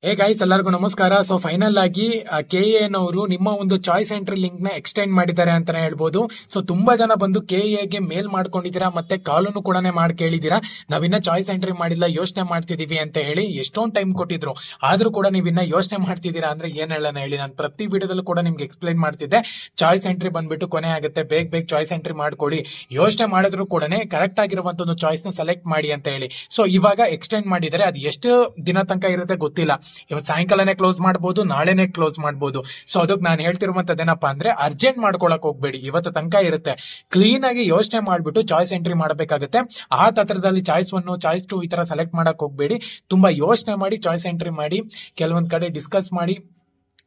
Hey guys, ಎಲ್ಲರಿಗೂ ನಮಸ್ಕಾರ. So final ಆಗಿ KA ನಿಮ್ಮ ಒಂದು ಚಾಯ್ಸ್ ಎಂಟ್ರಿ ಲಿಂಕ್ ನ ಎಕ್ಸ್ಟೆಂಡ್ ಮಾಡಿದ್ದಾರೆ ಅಂತಾನೆ ಹೇಳ್ಬೋದು. ಸೊ ತುಂಬಾ ಜನ ಬಂದು KA ಮೇಲ್ ಮಾಡ್ಕೊಂಡಿದ್ದೀರಾ, ಮತ್ತೆ ಕಾಲನ್ನು ಕೂಡ ಮಾಡಿ ಕೇಳಿದೀರಾ. ನಾವಿನ್ನ ಚಾಯ್ಸ್ ಎಂಟ್ರಿ ಮಾಡಿಲ್ಲ, ಯೋಚನೆ ಮಾಡ್ತಿದೀವಿ ಅಂತ ಹೇಳಿ ಎಷ್ಟೊಂದು ಟೈಮ್ ಕೊಟ್ಟಿದ್ರು. ಆದ್ರೂ ಕೂಡ ನೀವಿನ್ನ ಯೋಚನೆ ಮಾಡ್ತಿದ್ದೀರಾ ಅಂದ್ರೆ ಏನ್ ಹೇಳೋಣ ಹೇಳಿ. ನಾನು ಪ್ರತಿ ವಿಡಿಯೋದಲ್ಲೂ ಕೂಡ ನಿಮ್ಗೆ ಎಕ್ಸ್ಪ್ಲೈನ್ ಮಾಡ್ತಿದ್ದೆ, ಚಾಯ್ಸ್ ಎಂಟ್ರಿ ಬಂದ್ಬಿಟ್ಟು ಕೊನೆ ಆಗುತ್ತೆ, ಬೇಗ ಚಾಯ್ಸ್ ಎಂಟ್ರಿ ಮಾಡ್ಕೊಳ್ಳಿ. ಯೋಚನೆ ಮಾಡಿದ್ರು ಕೂಡ ಕರೆಕ್ಟ್ ಆಗಿರುವಂತ ಒಂದು ಚಾಯ್ಸ್ ನ ಸೆಲೆಕ್ಟ್ ಮಾಡಿ ಅಂತ ಹೇಳಿ. ಸೊ ಇವಾಗ ಎಕ್ಸ್ಟೆಂಡ್ ಮಾಡಿದ್ದಾರೆ. ಅದು ಎಷ್ಟು ದಿನ ತನಕ ಇರುತ್ತೆ ಗೊತ್ತಿಲ್ಲ. ಇವತ್ತು ಸಾಯಂಕಾಲನೇ ಕ್ಲೋಸ್ ಮಾಡಬಹುದು, ನಾಳೆನೆ ಕ್ಲೋಸ್ ಮಾಡಬಹುದು. ಸೊ ಅದಕ್ಕೆ ನಾನು ಹೇಳ್ತಿರುವಂತದ್ದೇನಪ್ಪಾ ಅಂದ್ರೆ ಅರ್ಜೆಂಟ್ ಮಾಡ್ಕೊಳಕ್ ಹೋಗ್ಬೇಡಿ, ಇವತ್ತು ತನಕ ಇರುತ್ತೆ. ಕ್ಲೀನ್ ಆಗಿ ಯೋಚನೆ ಮಾಡ್ಬಿಟ್ಟು ಚಾಯ್ಸ್ ಎಂಟ್ರಿ ಮಾಡಬೇಕಾಗುತ್ತೆ. ಆ ತತ್ರದಲ್ಲಿ ಚಾಯ್ಸ್ 1 ಚಾಯ್ಸ್ 2 ಈ ತರ ಸೆಲೆಕ್ಟ್ ಮಾಡಕ್ ಹೋಗ್ಬೇಡಿ. ತುಂಬಾ ಯೋಚನೆ ಮಾಡಿ ಚಾಯ್ಸ್ ಎಂಟ್ರಿ ಮಾಡಿ. ಕೆಲವೊಂದ್ ಕಡೆ ಡಿಸ್ಕಸ್ ಮಾಡಿ,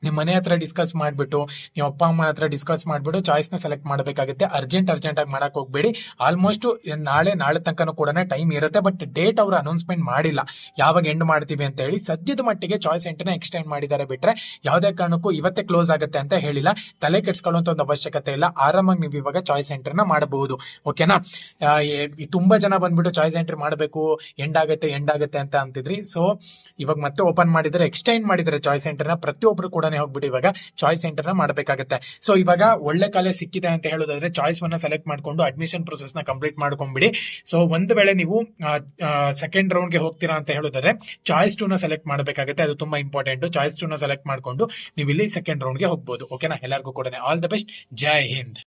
ನಿಮ್ ಮನೆ ಹತ್ರ ಡಿಸ್ಕಸ್ ಮಾಡ್ಬಿಟ್ಟು, ನಿಮ್ಮ ಅಪ್ಪ ಅಮ್ಮ ಹತ್ರ ಡಿಸ್ಕಸ್ ಮಾಡ್ಬಿಟ್ಟು ಚಾಯ್ಸ್ ನ ಸೆಲೆಕ್ಟ್ ಮಾಡಬೇಕಾಗುತ್ತೆ. ಅರ್ಜೆಂಟ್ ಆಗಿ ಮಾಡಕ್ ಹೋಗ್ಬೇಡಿ. ಆಲ್ಮೋಸ್ಟ್ ನಾಳೆ ತನಕನೂ ಕೂಡ ಟೈಮ್ ಇರುತ್ತೆ, ಬಟ್ ಡೇಟ್ ಅವರು ಅನೌನ್ಸ್ಮೆಂಟ್ ಮಾಡಿಲ್ಲ ಯಾವಾಗ ಎಂಡ್ ಮಾಡ್ತೀವಿ ಅಂತ ಹೇಳಿ. ಸದ್ಯದ ಮಟ್ಟಿಗೆ ಚಾಯ್ಸ್ ಎಂಟ್ರಿನ ಎಕ್ಸ್ಟೆಂಡ್ ಮಾಡಿದ್ದಾರೆ ಬಿಟ್ರೆ ಯಾವುದೇ ಕಾರಣಕ್ಕೂ ಇವತ್ತೇ ಕ್ಲೋಸ್ ಆಗುತ್ತೆ ಅಂತ ಹೇಳಿಲ್ಲ. ತಲೆ ಕೆಡ್ಸ್ಕೊಳ್ಳುವಂತ ಒಂದು ಅವಶ್ಯಕತೆ ಇಲ್ಲ. ಆರಾಮಾಗಿ ನೀವು ಇವಾಗ ಚಾಯ್ಸ್ ಎಂಟ್ರಿನ ಮಾಡಬಹುದು. ಓಕೆನಾ? ತುಂಬಾ ಜನ ಬಂದ್ಬಿಟ್ಟು ಚಾಯ್ಸ್ ಎಂಟ್ರಿ ಮಾಡಬೇಕು, ಎಂಡ್ ಆಗುತ್ತೆ ಅಂತ ಅಂತಿದ್ರಿ. ಸೊ ಇವಾಗ ಮತ್ತೆ ಓಪನ್ ಮಾಡಿದರೆ, ಎಕ್ಸ್ಟೆಂಡ್ ಮಾಡಿದರೆ ಚಾಯ್ಸ್ ಎಂಟ್ರಿನ. ಪ್ರತಿಯೊಬ್ರು ಕೂಡ ಹೋಗ್ಬಿಟ್ಟು ಇವಾಗ ಚಾಯ್ಸ್ ಎಂಟರ್ ಮಾಡಬೇಕಾಗುತ್ತೆ. ಸೊ ಇವಾಗ ಒಳ್ಳೆ ಕಾಲೇಜ್ ಸಿಕ್ಕಿದೆ ಅಂತ ಹೇಳೋದಾದ್ರೆ ಚಾಯ್ಸ್ 1 ಸೆಲೆಕ್ಟ್ ಮಾಡ್ಕೊಂಡು ಅಡ್ಮಿಷನ್ ಪ್ರೊಸೆಸ್ ನ ಕಂಪ್ಲೀಟ್ ಮಾಡ್ಕೊಂಡ್ಬಿಡಿ. ಸೊ ಒಂದು ವೇಳೆ ನೀವು ಸೆಕೆಂಡ್ ರೌಂಡ್ ಗೆ ಹೋಗ್ತೀರಾ ಅಂತ ಹೇಳೋದಾದ್ರೆ ಚಾಯ್ಸ್ 2 ನ ಸೆಲೆಕ್ಟ್ ಮಾಡಬೇಕಾಗುತ್ತೆ. ಅದು ತುಂಬಾ ಇಂಪಾರ್ಟೆಂಟ್. ಚಾಯ್ಸ್ 2 ನ ಸೆಲೆಕ್ಟ್ ಮಾಡ್ಕೊಂಡು ನೀವು ಇಲ್ಲಿ ಸೆಕೆಂಡ್ ರೌಂಡ್ ಗೆ ಹೋಗ್ಬೋದು. ಓಕೆನಾ? ಎಲ್ಲರಿಗೂ ಕೂಡ all the best. Jai Hind.